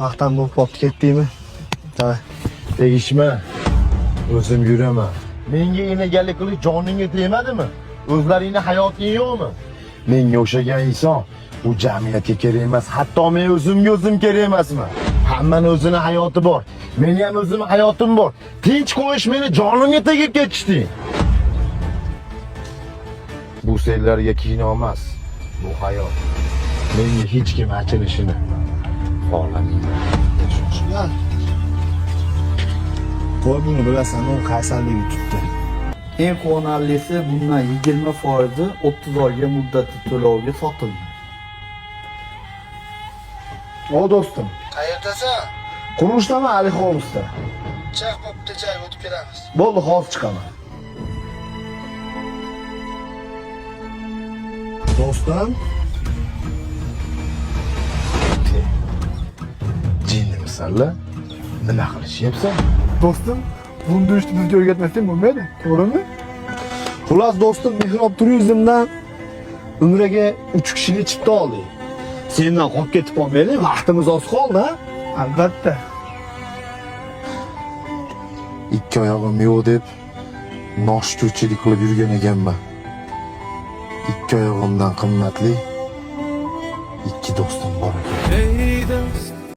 Vaqtdan bo'lib qolib ketdingmi? Davay. Tegishma. O'zim yuraman. Menga enagalik qilish joningga tegmadimi? O'zlaringning hayoting yo'qmi? Menga o'xshagan inson bu jamiyatga kerak emas, hatto men o'zim kerak emasman. Hammaning o'zining hayoti bor. Meni ham o'zimning hayotim bor. Tinch qo'yish meni jonimga tegib ketishding. Bu senlarga kino emas, bu hayot. Menga hech kim achilishini xohlamayman. Shundan. Qo'y buni bilasan, u qaysarligi tutdi. Eng quvonarlisi bundan 20% 30 oyga muddatli to'lovga sotildi. O do'stim, Qayerdasan? Qurishdaman Ali hovlisida. Chaq bo'pti, joyga o'tib kelamiz. Bo'ldi, hozir chiqaman. Do'stim, Jinnimisanlar? Nima qilishyapsan? do'stim, bunda ishni bizga o'rgatmasang bo'lmaydi, to'g'rimi? Xullas do'stim, Mehrob turizmdan umraga 3 kishilik chipta oldik. Sendan qolib ketib qolmaylik, vaqtimiz oz qoldi. Albatta. Ikki oyog'im yo'q deb noshkurchilik qilib yurgan ekanman. Ikki oyog'imdan qimmatli ikki do'stim bor ekan.